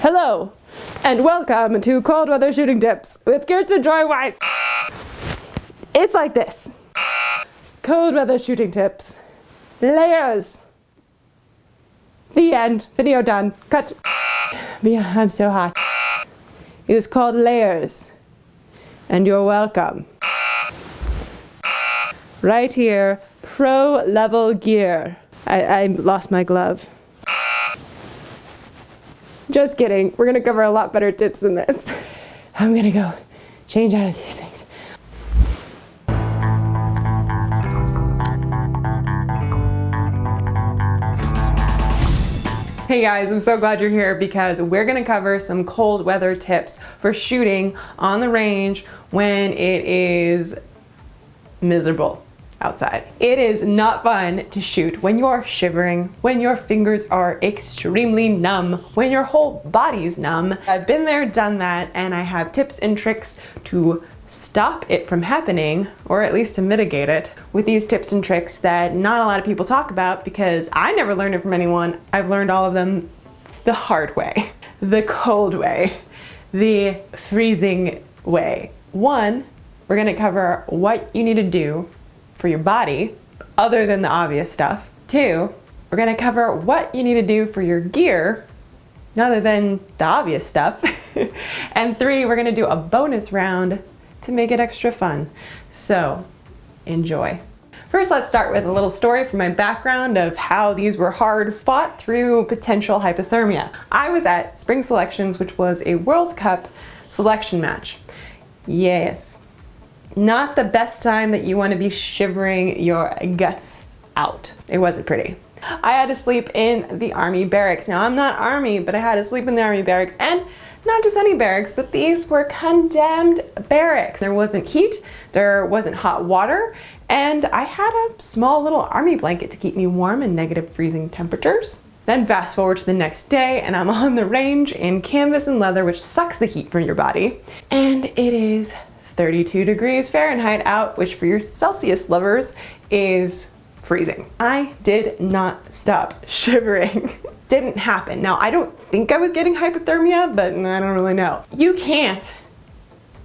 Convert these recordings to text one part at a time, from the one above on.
Hello, and welcome to Cold Weather Shooting Tips with Kirsten Joy Weiss. It's like this. Cold weather shooting tips. Layers. The end. Video done. Cut. Yeah, I'm so hot. It was called layers. And you're welcome. Right here, pro level gear. I lost my glove. Just kidding. We're gonna cover a lot better tips than this. I'm gonna go change out of these things. Hey guys, I'm so glad you're here because we're gonna cover some cold weather tips for shooting on the range when it is miserable outside. It is not fun to shoot when you're shivering, when your fingers are extremely numb, when your whole body's numb. I've been there, done that, and I have tips and tricks to stop it from happening, or at least to mitigate it, with these tips and tricks that not a lot of people talk about because I never learned it from anyone. I've learned all of them the hard way, the cold way, the freezing way. One, we're gonna cover what you need to do for your body, other than the obvious stuff. Two, we're gonna cover what you need to do for your gear, other than the obvious stuff. And three, we're gonna do a bonus round to make it extra fun. So, enjoy. First, let's start with a little story from my background of how these were hard fought through potential hypothermia. I was at Spring Selections, which was a World Cup selection match. Yes. Not the best time that you want to be shivering your guts out. It wasn't pretty. I had to sleep in the Army barracks. Now, I'm not Army, but I had to sleep in the Army barracks, and not just any barracks, but these were condemned barracks. There wasn't heat, there wasn't hot water, and I had a small little Army blanket to keep me warm in negative freezing temperatures. Then fast forward to the next day, and I'm on the range in canvas and leather, which sucks the heat from your body, and it is 32 degrees Fahrenheit out, which for your Celsius lovers is freezing. I did not stop shivering. Didn't happen. Now, I don't think I was getting hypothermia, but I don't really know. You can't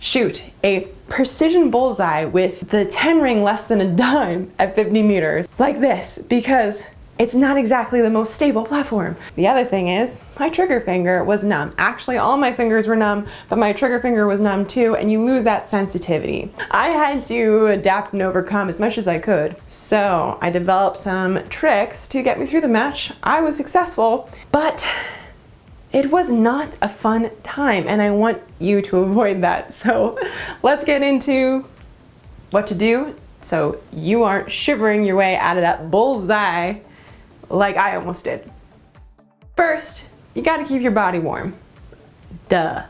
shoot a precision bullseye with the 10 ring less than a dime at 50 meters like this because it's not exactly the most stable platform. The other thing is, my trigger finger was numb. Actually, all my fingers were numb, but my trigger finger was numb too, and you lose that sensitivity. I had to adapt and overcome as much as I could. So I developed some tricks to get me through the match. I was successful, but it was not a fun time, and I want you to avoid that. So let's get into what to do so you aren't shivering your way out of that bullseye like I almost did. First, you gotta keep your body warm. Duh.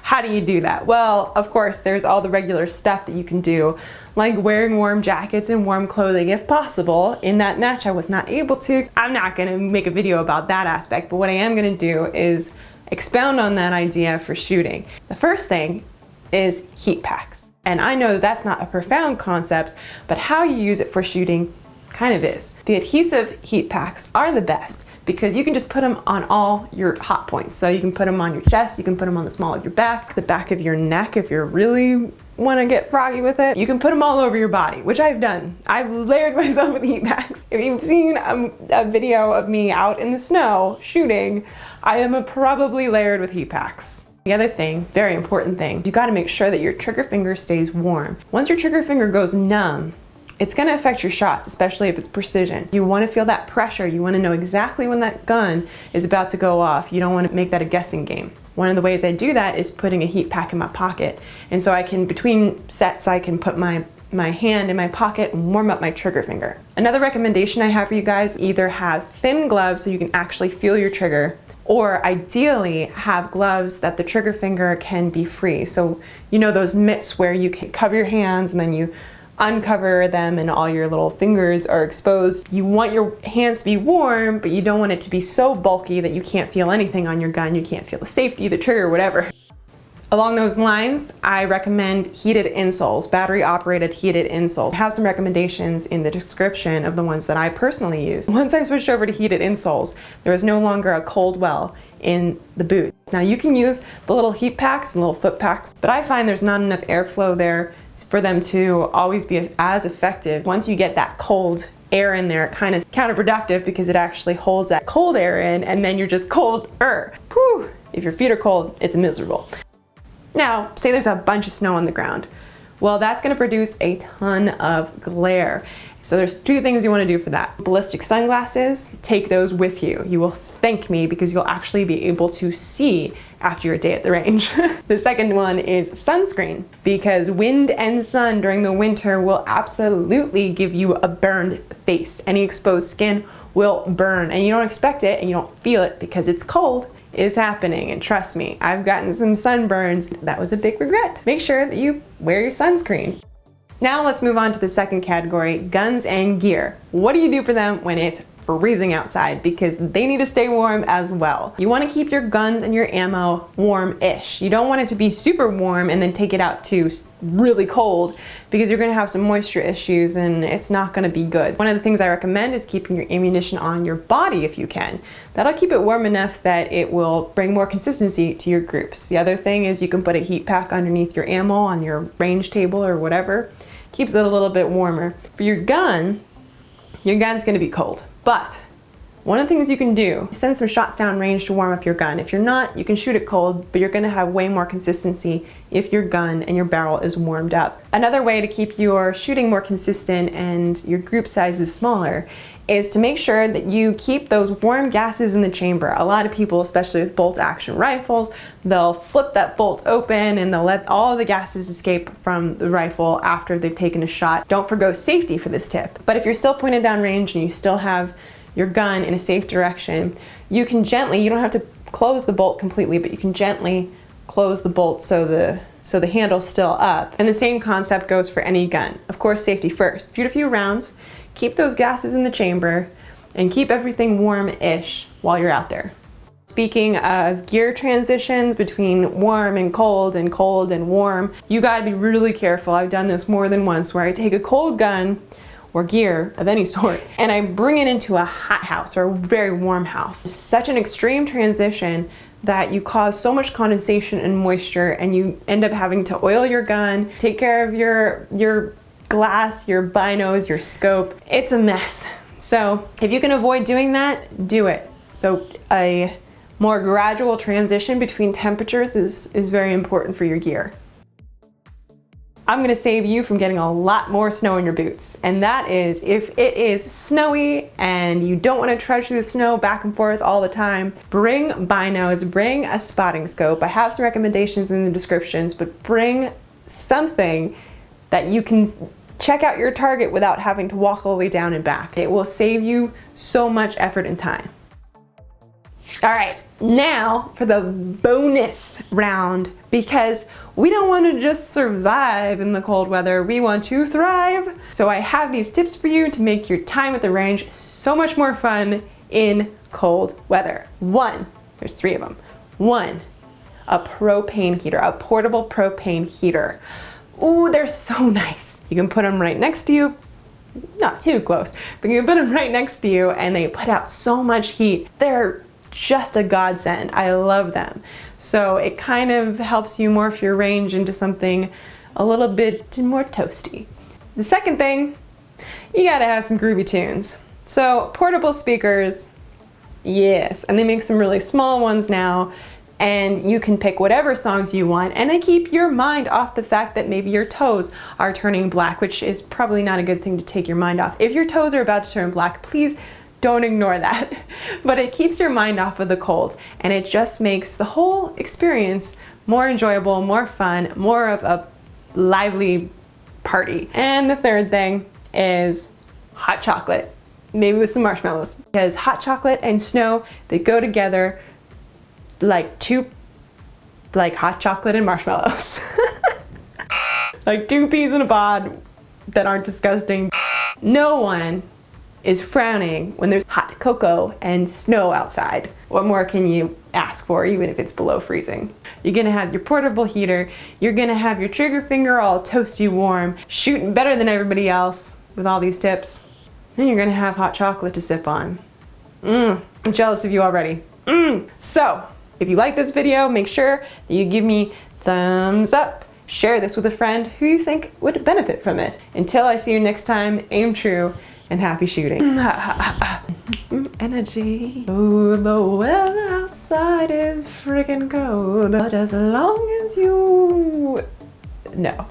How do you do that? Well, of course, there's all the regular stuff that you can do, like wearing warm jackets and warm clothing if possible. In that match, I was not able to. I'm not gonna make a video about that aspect, but what I am gonna do is expound on that idea for shooting. The first thing is heat packs. And I know that that's not a profound concept, but how you use it for shooting kind of is. The adhesive heat packs are the best because you can just put them on all your hot points. So you can put them on your chest, you can put them on the small of your back, the back of your neck if you really want to get froggy with it. You can put them all over your body, which I've done. I've layered myself with heat packs. If you've seen a video of me out in the snow shooting, I am probably layered with heat packs. The other thing, very important thing, you got to make sure that your trigger finger stays warm. Once your trigger finger goes numb, it's going to affect your shots, especially if it's precision. You want to feel that pressure. You want to know exactly when that gun is about to go off. You don't want to make that a guessing game. One of the ways I do that is putting a heat pack in my pocket. And so I can, between sets, I can put my hand in my pocket and warm up my trigger finger. Another recommendation I have for you guys, either have thin gloves so you can actually feel your trigger, or ideally have gloves that the trigger finger can be free. So you know those mitts where you can cover your hands and then you uncover them and all your little fingers are exposed. You want your hands to be warm, but you don't want it to be so bulky that you can't feel anything on your gun. You can't feel the safety, the trigger, whatever. Along those lines, I recommend heated insoles, battery operated heated insoles. I have some recommendations in the description of the ones that I personally use. Once I switched over to heated insoles, there was no longer a cold well in the boot. Now you can use the little heat packs and little foot packs, but I find there's not enough airflow there for them to always be as effective. Once you get that cold air in there, it kind of counterproductive because it actually holds that cold air in and then you're just colder. Whew. If your feet are cold, it's miserable. Now, say there's a bunch of snow on the ground. Well, that's gonna produce a ton of glare. So there's two things you wanna do for that. Ballistic sunglasses, take those with you. You will thank me because you'll actually be able to see after your day at the range. The second one is sunscreen, because wind and sun during the winter will absolutely give you a burned face. Any exposed skin will burn, and you don't expect it and you don't feel it because it's cold. It is happening, and trust me, I've gotten some sunburns. That was a big regret. Make sure that you wear your sunscreen. Now let's move on to the second category, guns and gear. What do you do for them when it's freezing outside? Because they need to stay warm as well. You want to keep your guns and your ammo warm-ish. You don't want it to be super warm and then take it out to really cold, because you're going to have some moisture issues and it's not going to be good. One of the things I recommend is keeping your ammunition on your body if you can. That'll keep it warm enough that it will bring more consistency to your groups. The other thing is you can put a heat pack underneath your ammo on your range table or whatever. Keeps it a little bit warmer. For your gun's going to be cold. But one of the things you can do, send some shots down range to warm up your gun. If you're not, you can shoot it cold, but you're gonna have way more consistency if your gun and your barrel is warmed up. Another way to keep your shooting more consistent and your group sizes smaller is to make sure that you keep those warm gases in the chamber. A lot of people, especially with bolt action rifles, they'll flip that bolt open and they'll let all the gases escape from the rifle after they've taken a shot. Don't forgo safety for this tip. But if you're still pointed down range and you still have your gun in a safe direction, you can gently, you don't have to close the bolt completely, but you can gently close the bolt so the handle's still up. And the same concept goes for any gun. Of course, safety first. Shoot a few rounds, keep those gases in the chamber, and keep everything warm-ish while you're out there. Speaking of gear transitions between warm and cold and warm, you gotta be really careful. I've done this more than once where I take a cold gun or gear of any sort and I bring it into a hot house or a very warm house. It's such an extreme transition that you cause so much condensation and moisture, and you end up having to oil your gun, take care of your glass, your binos, your scope. It's a mess. So if you can avoid doing that, do it. So a more gradual transition between temperatures is very important for your gear. I'm gonna save you from getting a lot more snow in your boots. And that is if it is snowy and you don't wanna trudge through the snow back and forth all the time, bring binos, bring a spotting scope. I have some recommendations in the descriptions, but bring something that you can check out your target without having to walk all the way down and back. It will save you so much effort and time. All right, now for the bonus round, because we don't want to just survive in the cold weather, we want to thrive. So I have these tips for you to make your time at the range so much more fun in cold weather. One, there's three of them. One, a propane heater, a portable propane heater. Ooh, they're so nice. You can put them right next to you, not too close, but you can put them right next to you and they put out so much heat. They're just a godsend. I love them. So it kind of helps you morph your range into something a little bit more toasty. The second thing, you gotta have some groovy tunes. So portable speakers, yes, and they make some really small ones now, and you can pick whatever songs you want, and they keep your mind off the fact that maybe your toes are turning black, which is probably not a good thing to take your mind off. If your toes are about to turn black, please don't ignore that. But it keeps your mind off of the cold, and it just makes the whole experience more enjoyable, more fun, more of a lively party. And the third thing is hot chocolate, maybe with some marshmallows, because hot chocolate and snow, they go together like hot chocolate and marshmallows. Like two peas in a pod that aren't disgusting. No one is frowning when there's hot cocoa and snow outside. What more can you ask for, even if it's below freezing? You're gonna have your portable heater, you're gonna have your trigger finger all toasty warm, shooting better than everybody else with all these tips. Then you're gonna have hot chocolate to sip on. I'm jealous of you already. So, If you like this video, make sure that you give me thumbs up. Share this with a friend who you think would benefit from it. Until I see you next time, aim true and happy shooting. Energy. Oh, the weather outside is freaking cold, but as long as you know.